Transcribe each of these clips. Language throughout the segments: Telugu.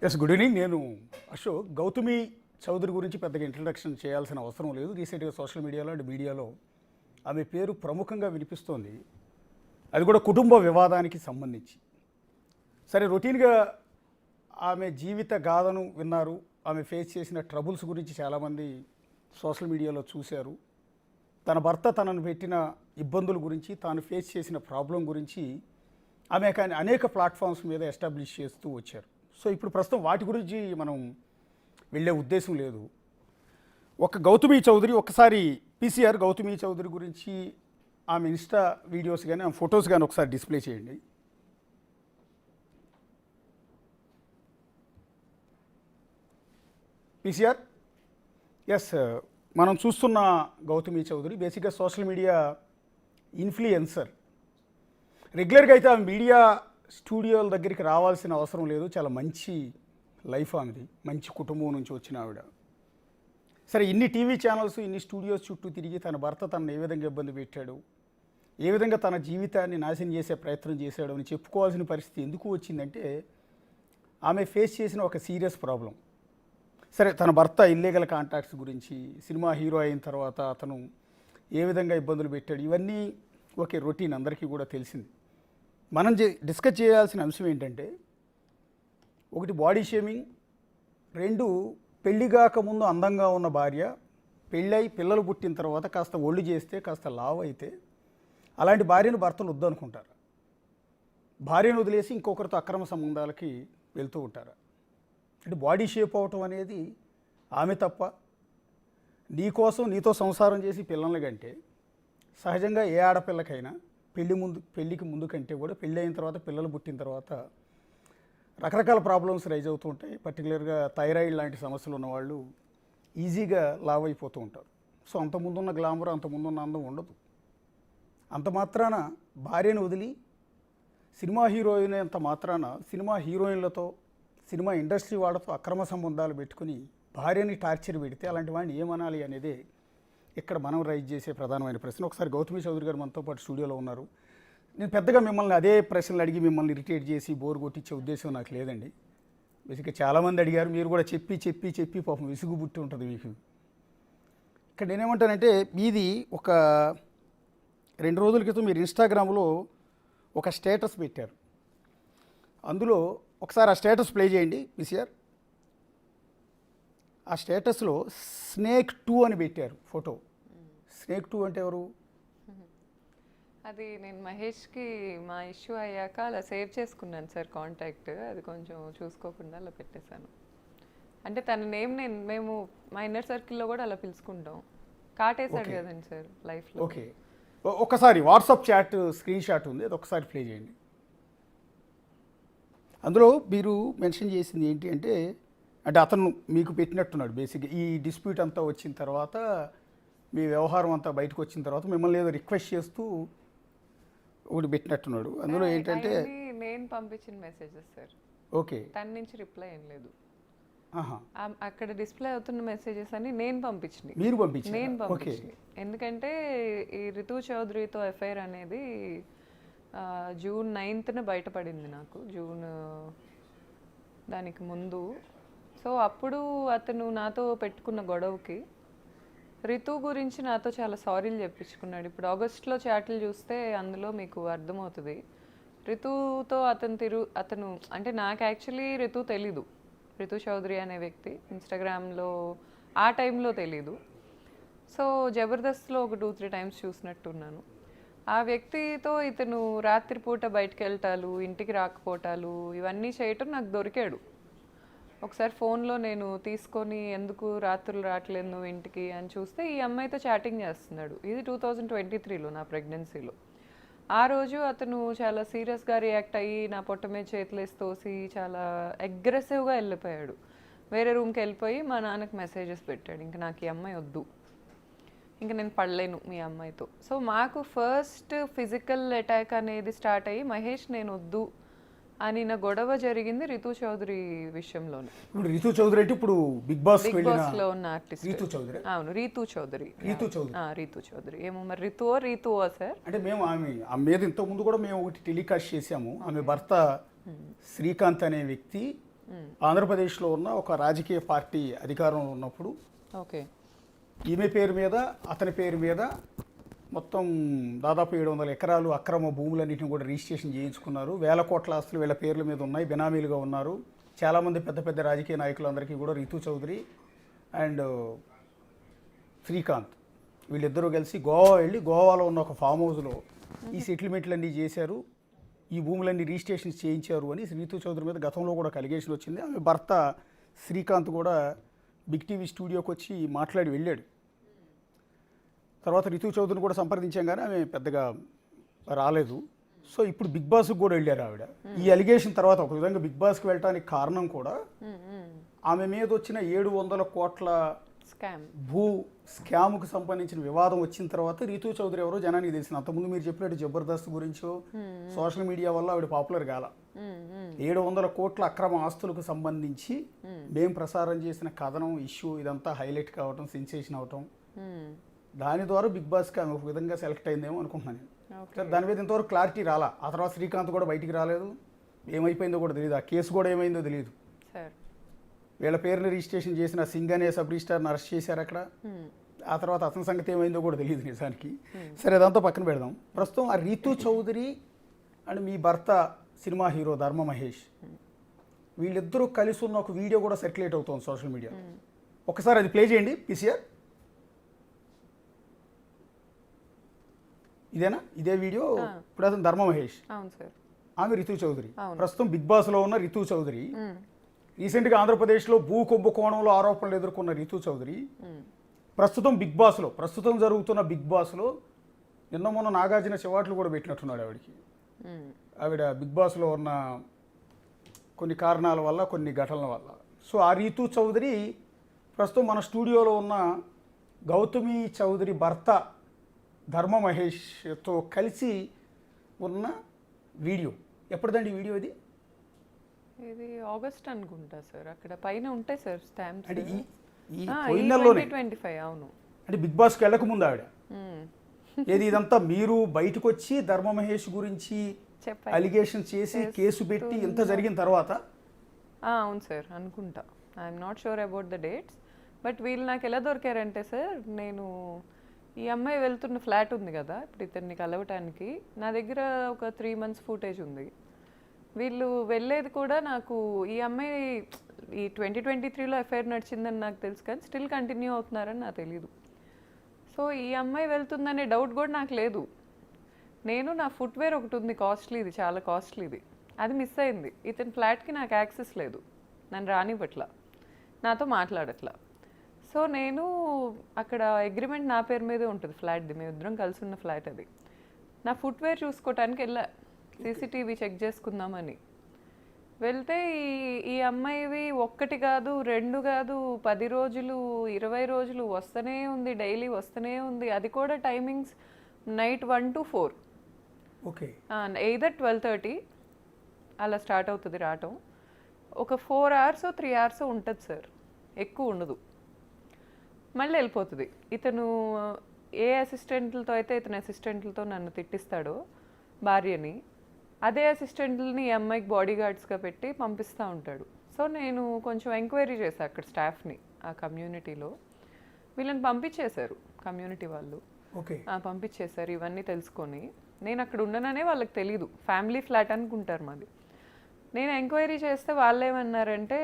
Yes, good evening. నేను అశోక్. గౌతమి చౌదరి గురించి పెద్దగా ఇంట్రడక్షన్ చేయాల్సిన అవసరం లేదు. రీసెంట్గా సోషల్ మీడియాలో అండ్ మీడియాలో ఆమె పేరు ప్రముఖంగా వినిపిస్తోంది. అది కూడా కుటుంబ వివాదానికి సంబంధించి. సరే, రొటీన్గా ఆమె జీవిత గాథను విన్నారు. ఆమె ఫేస్ చేసిన ట్రబుల్స్ గురించి చాలామంది సోషల్ మీడియాలో చూశారు. తన భర్త తనను పెట్టిన ఇబ్బందుల గురించి, తాను ఫేస్ చేసిన ప్రాబ్లం గురించి ఆమె కానీ అనేక ప్లాట్ఫామ్స్ మీద ఎస్టాబ్లిష్ చేస్తూ వచ్చారు. సో ఇప్పుడు ప్రస్తుతం వాటి గురించి మనం వెళ్ళే ఉద్దేశం లేదు. ఒక గౌతమి చౌదరి, ఒకసారి పీసీఆర్ గౌతమి చౌదరి గురించి ఆమె ఇన్స్టా వీడియోస్ కానీ ఆమె ఫొటోస్ కానీ ఒకసారి డిస్ప్లే చేయండి. పీసీఆర్. ఎస్, మనం చూస్తున్న గౌతమి చౌదరి బేసిక్గా సోషల్ మీడియా ఇన్ఫ్లుయెన్సర్. రెగ్యులర్గా అయితే ఆమె మీడియా స్టూడియోల దగ్గరికి రావాల్సిన అవసరం లేదు. చాలా మంచి లైఫ్ ఆమెది, మంచి కుటుంబం నుంచి వచ్చిన ఆవిడ. సరే, ఇన్ని టీవీ ఛానల్స్, ఇన్ని స్టూడియోస్ చుట్టూ తిరిగి తన భర్త తనను ఏ విధంగా ఇబ్బంది పెట్టాడు, ఏ విధంగా తన జీవితాన్ని నాశనం చేసే ప్రయత్నం చేశాడు అని చెప్పుకోవాల్సిన పరిస్థితి ఎందుకు వచ్చిందంటే ఆమె ఫేస్ చేసిన ఒక సీరియస్ ప్రాబ్లం. సరే, తన భర్త ఇల్లీగల్ కాంటాక్ట్స్ గురించి, సినిమా హీరో అయిన తర్వాత అతను ఏ విధంగా ఇబ్బందులు పెట్టాడు, ఇవన్నీ ఒకే రొటీన్, అందరికీ కూడా తెలిసింది. మనం డిస్కస్ చేయాల్సిన అంశం ఏంటంటే, ఒకటి బాడీ షేమింగ్, రెండు పెళ్ళిగాక ముందు అందంగా ఉన్న భార్య పెళ్ళై పిల్లలు పుట్టిన తర్వాత కాస్త ఒళ్ళు చేస్తే, కాస్త లావు అయితే అలాంటి భార్యను భర్తలు వద్దనుకుంటారు. భార్యను వదిలేసి ఇంకొకరితో అక్రమ సంబంధాలకి వెళ్తూ ఉంటారు. అంటే బాడీ షేప్ అవటం అనేది ఆమె తప్ప, నీకోసం నీతో సంసారం చేసి పిల్లల్ని కంటే సహజంగా ఏ ఆడపిల్లకైనా పెళ్ళికి ముందు కంటే కూడా పెళ్ళి అయిన తర్వాత, పిల్లలు పుట్టిన తర్వాత రకరకాల ప్రాబ్లమ్స్ రైజ్ అవుతూ ఉంటాయి. పర్టికులర్గా థైరాయిడ్ లాంటి సమస్యలు ఉన్నవాళ్ళు ఈజీగా లావ్ అయిపోతూ ఉంటారు. సో అంతకుముందున్న గ్లామర్, అంతకుముందున్న అందం ఉండదు. అంత మాత్రాన భార్యను వదిలి సినిమా హీరోయిన్ అంత మాత్రాన సినిమా హీరోయిన్లతో, సినిమా ఇండస్ట్రీ వాళ్ళతో అక్రమ సంబంధాలు పెట్టుకుని భార్యని టార్చర్ పెడితే అలాంటి వాడిని ఏమనాలి అనేదే ఇక్కడ మనం రైజ్ చేసే ప్రధానమైన ప్రశ్న. ఒకసారి గౌతమి చౌదరి గారు మనతో పాటు స్టూడియోలో ఉన్నారు. నేను పెద్దగా మిమ్మల్ని అదే ప్రశ్నలు అడిగి మిమ్మల్ని ఇరిటేట్ చేసి బోర్ కొట్టించే ఉద్దేశం నాకు లేదండి. బేసిక్గా చాలామంది అడిగారు, మీరు కూడా చెప్పి పాపం విసుగు పుట్టి ఉంటుంది మీకు. ఇక్కడ నేనేమంటానంటే, మీది ఒక 2 రోజుల క్రితం మీరు ఇన్స్టాగ్రామ్లో ఒక స్టేటస్ పెట్టారు. అందులో ఒకసారి ఆ స్టేటస్ ప్లే చేయండి పీసీఆర్. ఆ స్టేటస్లో స్నేక్ 2 అని పెట్టారు ఫోటో. స్నేక్ 2 అంటే ఎవరు? అది నేను మహేష్కి మా ఇష్యూ అయ్యాక అలా సేవ్ చేసుకున్నాను సార్ కాంటాక్ట్. అది కొంచెం చూసుకోకుండా అలా పెట్టేశాను. అంటే తన నేమ్ మేము మా ఇన్నర్ సర్కిల్లో కూడా అలా పిలుచుకుంటాం. కాటేశాడు కదండి సార్ లైఫ్లో. ఓకే, ఒకసారి వాట్సాప్ చాట్ స్క్రీన్ షాట్ ఉంది, అది ఒకసారి ప్లే చేయండి. అందులో మీరు మెన్షన్ చేసింది ఏంటి అంటే అతను మీకు పెట్టినట్టున్నాడు. బేసిక్గా ఈ డిస్ప్యూట్ అంతా వచ్చిన తర్వాత, మీ వ్యవహారం అంతా బయటకు వచ్చిన తర్వాత మిమ్మల్ని ఏదో రిక్వెస్ట్ చేస్తూ ఒకటి పెట్టినట్టున్నాడు. అందులో ఏంటంటే నేను పంపించిన మెసేజెస్ సార్. ఓకే, తన నుంచి రిప్లై ఏం లేదు. అక్కడ డిస్ప్లే అవుతున్న మెసేజెస్ అని నేను పంపించింది. మీరు పంపించారు? నేను పంపించింది. ఎందుకంటే ఈ రితు చౌదరితో ఎఫ్ఐఆర్ అనేది జూన్ 9న బయటపడింది నాకు, జూన్ దానికి ముందు. సో అప్పుడు అతను నాతో పెట్టుకున్న గొడవకి రితు గురించి నాతో చాలా సారీలు చెప్పించుకున్నాడు. ఇప్పుడు ఆగస్ట్లో చాట్లు చూస్తే అందులో మీకు అర్థమవుతుంది. రితుతో అతను అంటే నాకు యాక్చువల్లీ రితు తెలీదు, రితు చౌదరి అనే వ్యక్తి ఇన్స్టాగ్రామ్లో ఆ టైంలో తెలీదు. సో జబర్దస్త్లో ఒక 2-3 టైమ్స్ చూసినట్టున్నాను. ఆ వ్యక్తితో ఇతను రాత్రిపూట బయటకు వెళ్ళటాలు, ఇంటికి రాకపోవటాలు, ఇవన్నీ చేయటం నాకు దొరికాడు. ఒకసారి ఫోన్లో నేను తీసుకొని ఎందుకు రాత్రులు రావట్లేదు నువ్వు ఇంటికి అని చూస్తే ఈ అమ్మాయితో చాటింగ్ చేస్తున్నాడు. ఇది 2023లో నా ప్రెగ్నెన్సీలో. ఆ రోజు అతను చాలా సీరియస్గా రియాక్ట్ అయ్యి నా పొట్ట మీద చేతులేసి తోసి చాలా అగ్రెసివ్గా వెళ్ళిపోయాడు. వేరే రూమ్కి వెళ్ళిపోయి మా నాన్నకి మెసేజెస్ పెట్టాడు, ఇంకా నాకు ఈ అమ్మాయి వద్దు, ఇంకా నేను పడలేను మీ అమ్మాయితో. సో మాకు ఫస్ట్ ఫిజికల్ అటాక్ అనేది స్టార్ట్ అయ్యి మహేష్ నేను వద్దు అని నా గొడవ జరిగింది రితు చౌదరి విషయంలోనే. ఇప్పుడు రితు చౌదరి అంటే ఇప్పుడు బిగ్ బాస్ లో ఉన్న ఆర్టిస్ట్ రితు చౌదరి. అవును, రితు చౌదరి. రితు చౌదరి ఏమో మరి రితువా సార్? అంటే మేము ఆమె మీద ఇంతకుముందు కూడా మేము ఒకటి టెలికాస్ట్ చేసాము. ఆమె భర్త శ్రీకాంత్ అనే వ్యక్తి ఆంధ్రప్రదేశ్లో ఉన్న ఒక రాజకీయ పార్టీ అధికారంలో ఉన్నప్పుడు ఓకే. ఈమె పేరు మీద అతని పేరు మీద మొత్తం దాదాపు 700 ఎకరాలు అక్రమ భూములన్నింటిని కూడా రిజిస్ట్రేషన్ చేయించుకున్నారు. వేల కోట్ల ఆస్తులు వీళ్ళ పేర్ల మీద ఉన్నాయి, బినామీలుగా ఉన్నారు. చాలామంది పెద్ద పెద్ద రాజకీయ నాయకులందరికీ కూడా రితు చౌదరి అండ్ శ్రీకాంత్ వీళ్ళిద్దరూ కలిసి గోవా వెళ్ళి గోవాలో ఉన్న ఒక ఫామ్ హౌస్లో ఈ సెటిల్మెంట్లన్నీ చేశారు, ఈ భూములన్నీ రిజిస్ట్రేషన్స్ చేయించారు అని రితు చౌదరి మీద గతంలో కూడా ఒక అలిగేషన్ వచ్చింది. ఆమె భర్త శ్రీకాంత్ కూడా బిగ్ టీవీ స్టూడియోకి వచ్చి మాట్లాడి వెళ్ళాడు. తర్వాత రితు చౌదరిని కూడా సంప్రదించాం కానీ ఆమె పెద్దగా రాలేదు. సో ఇప్పుడు బిగ్ బాస్కి కూడా వెళ్ళారు ఆవిడ. ఈ అలిగేషన్ తర్వాత ఒక విధంగా బిగ్ బాస్కి వెళ్ళడానికి కారణం కూడా ఆమె మీద వచ్చిన 700 కోట్ల భూ స్కామ్కు సంబంధించిన వివాదం వచ్చిన తర్వాత రితు చౌదరి ఎవరో జనానికి తెలిసింది. అంతకుముందు మీరు చెప్పినట్టు జబర్దస్త్ గురించో సోషల్ మీడియా వల్ల ఆవిడ పాపులర్ కాల. 700 కోట్ల అక్రమ ఆస్తులకు సంబంధించి మేము ప్రసారం చేసిన కథనం ఇష్యూ ఇదంతా హైలైట్ కావటం, సెన్సేషన్ అవటం, దాని ద్వారా బిగ్ బాస్కి ఆమె ఒక విధంగా సెలెక్ట్ అయిందేమో అనుకుంటున్నాను నేను. దాని మీద ఇంతవరకు క్లారిటీ రాలా. ఆ తర్వాత శ్రీకాంత్ కూడా బయటికి రాలేదు, ఏమైపోయిందో కూడా తెలియదు, ఆ కేసు కూడా ఏమైందో తెలియదు. వీళ్ళ పేరుని రిజిస్ట్రేషన్ చేసిన సింగ్ అనే సబ్ రిజిస్టార్ని అరెస్ట్ చేశారు అక్కడ. ఆ తర్వాత అతని సంగతి ఏమైందో కూడా తెలియదు నిజానికి. సరే, అదంతా పక్కన పెడదాం. ప్రస్తుతం ఆ రితు చౌదరి అండ్ మీ భర్త సినిమా హీరో ధర్మ మహేష్ వీళ్ళిద్దరూ కలిసి ఉన్న ఒక వీడియో కూడా సర్క్యులేట్ అవుతుంది సోషల్ మీడియా. ఒకసారి అది ప్లే చేయండి పీసీఆర్. ఇదేనా? ఇదే వీడియో. ఇప్పుడు అతను ధర్మ మహేష్, ఆమె రితు చౌదరి. ప్రస్తుతం బిగ్ బాస్లో ఉన్న రితు చౌదరి రీసెంట్గా ఆంధ్రప్రదేశ్లో భూ కుంభకోణంలో ఆరోపణలు ఎదుర్కొన్న రితు చౌదరి ప్రస్తుతం బిగ్ బాస్లో ప్రస్తుతం జరుగుతున్న బిగ్ బాస్లో నిన్న మొన్న నాగార్జున చివాట్లు కూడా పెట్టినట్టున్నాడు ఆవిడకి. ఆవిడ బిగ్ బాస్లో ఉన్న కొన్ని కారణాల వల్ల, కొన్ని ఘటనల వల్ల. సో ఆ రితు చౌదరి ప్రస్తుతం మన స్టూడియోలో ఉన్న గౌతమి చౌదరి భర్త ధర్మ మహేష్తో కలిసి ఉన్న వీడియో. ఎప్పటిదండి వీడియో ఇది? ఇది ఆగస్ట్ అనుకుంటా సార్. అక్కడ పైన ఉంటాయి సార్ స్టాంప్స్. అంటే ఈ పోయినలోనే 2025. అవును. అంటే బిగ్ బాస్కి వెళ్ళక ముందు ఆవిడ ఏది ఇదంతా మీరు బయటకు వచ్చి ధర్మ మహేష్ గురించి అలిగేషన్ చేసి కేసు పెట్టి ఇంత జరిగిన తర్వాత? అవును సార్, అనుకుంటా. I'm not sure about the dates. But వీళ్ళు నాకు ఎలా దొరికారంటే సార్, నేను ఈ అమ్మాయి వెళ్తున్న ఫ్లాట్ ఉంది కదా ఇప్పుడు ఇతన్ని కలవటానికి, నా దగ్గర ఒక 3 months ఫుటేజ్ ఉంది. వీళ్ళు వెళ్ళేది కూడా నాకు ఈ అమ్మాయి ఈ 2023లో ఎఫ్ఐఆర్ నడిచిందని నాకు తెలుసు, కానీ స్టిల్ కంటిన్యూ అవుతున్నారని నాకు తెలీదు. సో ఈ అమ్మాయి వెళ్తుందనే డౌట్ కూడా నాకు లేదు. నేను నా ఫుట్వేర్ ఒకటి ఉంది కాస్ట్లీది, చాలా కాస్ట్లీది, అది మిస్ అయింది. ఇతని ఫ్లాట్కి నాకు యాక్సెస్ లేదు, నన్ను రానివ్వట్లా, నాతో మాట్లాడట్లా. సో నేను అక్కడ అగ్రిమెంట్ నా పేరు మీదే ఉంటుంది ఫ్లాట్ది, మేమిద్దరం కలిసి ఉన్న ఫ్లాట్ అది. నా ఫుట్వేర్ చూసుకోవటానికి వెళ్ళా, సీసీటీవీ చెక్ చేసుకుందామని వెళ్తే ఈ అమ్మాయివి 1 కాదు 2 కాదు 10 రోజులు 20 రోజులు వస్తూనే ఉంది, డైలీ వస్తూనే ఉంది. అది కూడా timings night 1 to 4. Okay. Either 12:30 అలా స్టార్ట్ అవుతుంది రావటం. ఒక 4 hours 3 hours ఉంటుంది సార్, ఎక్కువ ఉండదు. మళ్ళీ వెళ్ళిపోతుంది. ఇతను ఏ అసిస్టెంట్లతో అయితే ఇతని అసిస్టెంట్లతో నన్ను తిట్టిస్తాడో భార్యని, అదే అసిస్టెంట్లని ఈ అమ్మాయికి బాడీ గార్డ్స్గా పెట్టి పంపిస్తూ ఉంటాడు. సో నేను కొంచెం ఎంక్వైరీ చేశాను అక్కడ స్టాఫ్ని, ఆ కమ్యూనిటీలో. వీళ్ళని పంపించేశారు కమ్యూనిటీ వాళ్ళు. ఓకే. పంపించేశారు ఇవన్నీ తెలుసుకొని. నేను అక్కడ ఉండననే వాళ్ళకి తెలీదు, ఫ్యామిలీ ఫ్లాట్ అనుకుంటారు మాది. నేను ఎంక్వైరీ చేస్తే వాళ్ళు ఏమన్నారంటే,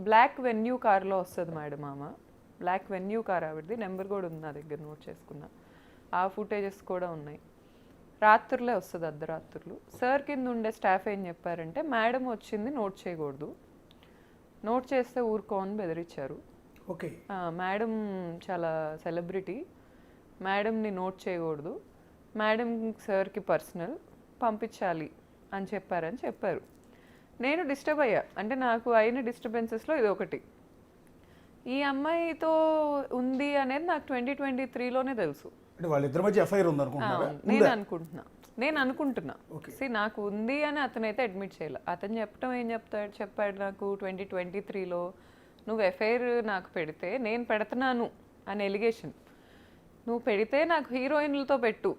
బ్లాక్ వెన్యూ కార్లో వస్తుంది మేడం ఆమె, బ్లాక్ వెన్యూ కార్ ఆవిడది, నెంబర్ కూడా ఉంది నా దగ్గర, నోట్ చేసుకున్నా. ఆ ఫుటేజెస్ కూడా ఉన్నాయి. రాత్రులే వస్తుంది, అర్ధరాత్రులు. సార్ కింద ఉండే స్టాఫ్ ఏం చెప్పారంటే, మేడం వచ్చింది నోట్ చేయకూడదు, నోట్ చేస్తే ఊరుకోని బెదిరించారు. ఓకే. మేడం చాలా సెలబ్రిటీ, మేడంని నోట్ చేయకూడదు, మేడం సార్కి పర్సనల్, పంపించాలి అని చెప్పారు. నేను డిస్టర్బ్ అయ్యా, అంటే నాకు అయిన డిస్టర్బెన్సెస్లో ఇది ఒకటి. ఈ అమ్మాయితో ఉంది అనేది నాకు 2023లోనే తెలుసు. అంటే వాళ్ళిద్దరి మధ్య ఎఫ్ఐఆర్ ఉంది అనుకుంటున్నారా? నేను అనుకుంటున్నా. నాకు ఉంది అని అతనైతే అడ్మిట్ చేయాలి. అతను చెప్పాడు నాకు 2023లో నువ్వు ఎఫ్ఐఆర్ నాకు పెడితే నేను పెడుతున్నాను అని ఎలిగేషన్. నువ్వు పెడితే నాకు హీరోయిన్లతో పెట్టు,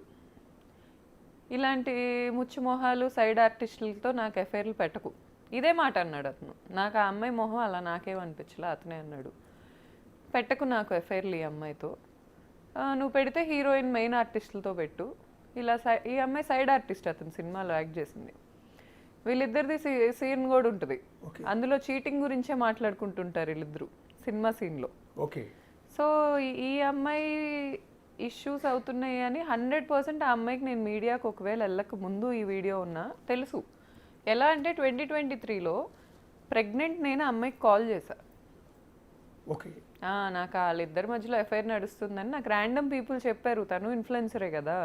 ఇలాంటి ముచ్చుమొహాలు సైడ్ ఆర్టిస్టులతో నాకు ఎఫ్ఐఆర్లు పెట్టకు. ఇదే మాట అన్నాడు అతను. నాకు ఆ అమ్మాయి మొహం అలా నాకేమనిపించలే, అతనే అన్నాడు. పెట్టకు నాకు ఎఫ్ఐఆర్లు ఈ అమ్మాయితో, నువ్వు పెడితే హీరోయిన్ మెయిన్ ఆర్టిస్టులతో పెట్టు. ఇలా ఈ అమ్మాయి సైడ్ ఆర్టిస్ట్, అతను సినిమాలో యాక్ట్ చేసింది. వీళ్ళిద్దరిది సీన్ కూడా ఉంటుంది, అందులో చీటింగ్ గురించే మాట్లాడుకుంటుంటారు వీళ్ళిద్దరు సినిమా సీన్లో. ఓకే. సో ఈ అమ్మాయి ఇష్యూస్ అవుతున్నాయి అని 100% ఆ అమ్మాయికి నేను మీడియాకు ఒకవేళ వెళ్ళక ముందు ఈ వీడియో ఉన్నా తెలుసు. ఎలా అంటే 2023లో ప్రెగ్నెంట్ నేను ఆ అమ్మాయికి కాల్ చేశా. ఓకే. నాకు వాళ్ళిద్దరి మధ్యలో ఎఫ్ఐఆర్ నడుస్తుందని నాకు ర్యాండమ్ పీపుల్ చెప్పారు. తను ఇన్ఫ్లుయెన్సరే కదా,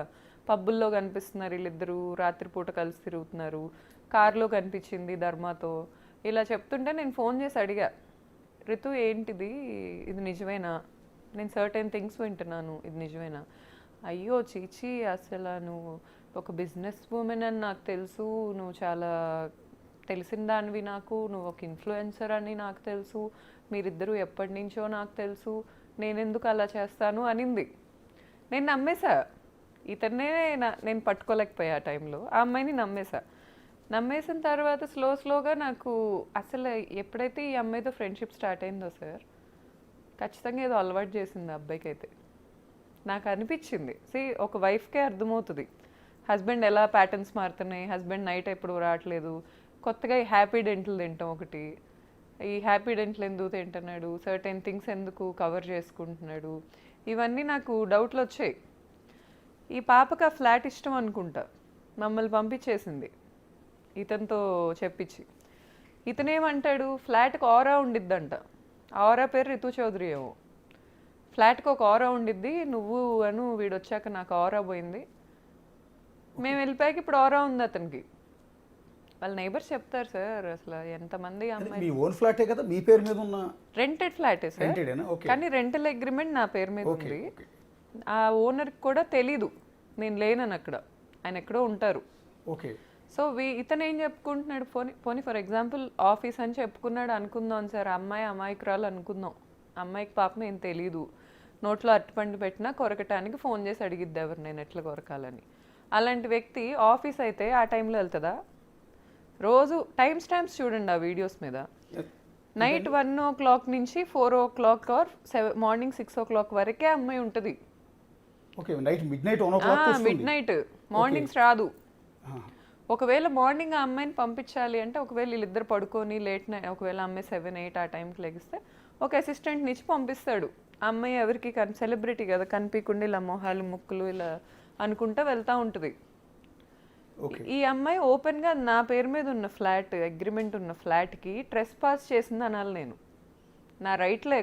పబ్బుల్లో కనిపిస్తున్నారు వీళ్ళిద్దరూ, రాత్రిపూట కలిసి తిరుగుతున్నారు, కార్లో కనిపించింది ధర్మాతో, ఇలా చెప్తుంటే నేను ఫోన్ చేసి అడిగా, రితు ఏంటిది, ఇది నిజమేనా, నేను సర్టెన్ థింగ్స్ వింటున్నాను, ఇది నిజమేనా? అయ్యో చీచి, అసలు నువ్వు ఒక బిజినెస్ ఉమెన్ అని నాకు తెలుసు, నువ్వు చాలా తెలిసిన దానివి నాకు, నువ్వు ఒక ఇన్ఫ్లుయెన్సర్ అని నాకు తెలుసు, మీరిద్దరూ ఎప్పటి నుంచో నాకు తెలుసు, నేనెందుకు అలా చేస్తాను అనింది. నేను నమ్మేశా. ఇతన్నే నేను పట్టుకోలేకపోయా ఆ టైంలో, ఆ అమ్మాయిని నమ్మేశా. నమ్మేసిన తర్వాత స్లోగా నాకు అసలు ఎప్పుడైతే ఈ అమ్మాయితో ఫ్రెండ్షిప్ స్టార్ట్ అయిందో సార్, ఖచ్చితంగా ఏదో అలవాటు చేసింది ఆ అబ్బాయికి అయితే నాకు అనిపించింది. ఒక వైఫ్కే అర్థమవుతుంది హస్బెండ్ ఎలా ప్యాటర్న్స్ మారుతున్నాయి, హస్బెండ్ నైట్ ఎప్పుడు రావట్లేదు, కొత్తగా ఈ హ్యాపీ డెంటల్ తింటాం ఒకటి, ఈ హ్యాపీ డెంటల్ ఎందుకు తింటున్నాడు, సర్టెన్ థింగ్స్ ఎందుకు కవర్ చేసుకుంటున్నాడు, ఇవన్నీ నాకు డౌట్లు వచ్చాయి. ఈ పాపకు ఆ ఫ్లాట్ ఇష్టం అనుకుంటా, మమ్మల్ని పంపించేసింది ఇతనితో చెప్పించి. ఇతనేమంటాడు, ఫ్లాట్కి ఆరా ఉండిద్దంట, ఆరా పేరు రితు చౌదరి ఏమో, ఫ్లాట్కి ఒక ఆరా ఉండిద్ది, నువ్వు వీడు వచ్చాక నాకు ఆరా పోయింది, మేము వెళ్ళిపోయాక ఇప్పుడు ఆరా ఉంది అతనికి. వాళ్ళ నైబర్స్ చెప్తారు సార్, అసలు ఎంతమంది అమ్మాయి. మీ ఓన్ ఫ్లాటే కదా, మీ పేరు మీద ఉన్న రెంటెడ్ ఫ్లాటే సార్, కానీ రెంటల్ అగ్రిమెంట్ నా పేరు మీద ఉంది. ఆ ఓనర్కి కూడా తెలీదు నేను లేనని అక్కడ, ఆయన ఎక్కడో ఉంటారు. ఓకే. సో ఇతను ఏం చెప్పుకుంటున్నాడు, పోనీ ఫర్ ఎగ్జాంపుల్ ఆఫీస్ అని చెప్పుకున్నాడు అనుకుందాం సార్, అమ్మాయి అమాయకురాలు అనుకుందాం, అమ్మాయికి పాపం ఏం తెలీదు, నోట్లో అరటిపండు పెట్టినా కొరకటానికి ఫోన్ చేసి అడిగిద్ది ఎవరు నేను ఎట్లా కొరకాలని. అలాంటి వ్యక్తి ఆఫీస్ అయితే ఆ టైంలో వెళ్తుందా? రోజు టైం స్టాంప్స్ చూడండి ఆ వీడియోస్ మీద, నైట్ 1 o'clock నుంచి 4 o'clock ఆర్ మార్నింగ్ 6 o'clock వరకే అమ్మాయి ఉంటుంది. మిడ్ నైట్, మార్నింగ్స్ రాదు. ఒకవేళ మార్నింగ్ ఆ అమ్మాయిని పంపించాలి అంటే, ఒకవేళ వీళ్ళిద్దరు పడుకొని లేట్ నైట్, ఒకవేళ అమ్మాయి 7, 8 ఆ టైంకి లెగిస్తే ఒక అసిస్టెంట్ నుంచి పంపిస్తాడు. ఆ అమ్మాయి ఎవరికి సెలబ్రిటీ కదా, కనిపించకుండా ఇలా మొహాలు ముక్కులు ఇలా అనుకుంటా వెళ్తూ ఉంటుంది. ఈ అమ్మాయి ఓపెన్గా నా పేరు మీద ఉన్న ఫ్లాట్, అగ్రిమెంట్ ఉన్న ఫ్లాట్కి ట్రెస్ పాస్ చేసింది అనాలి నేను, నా రైట్లో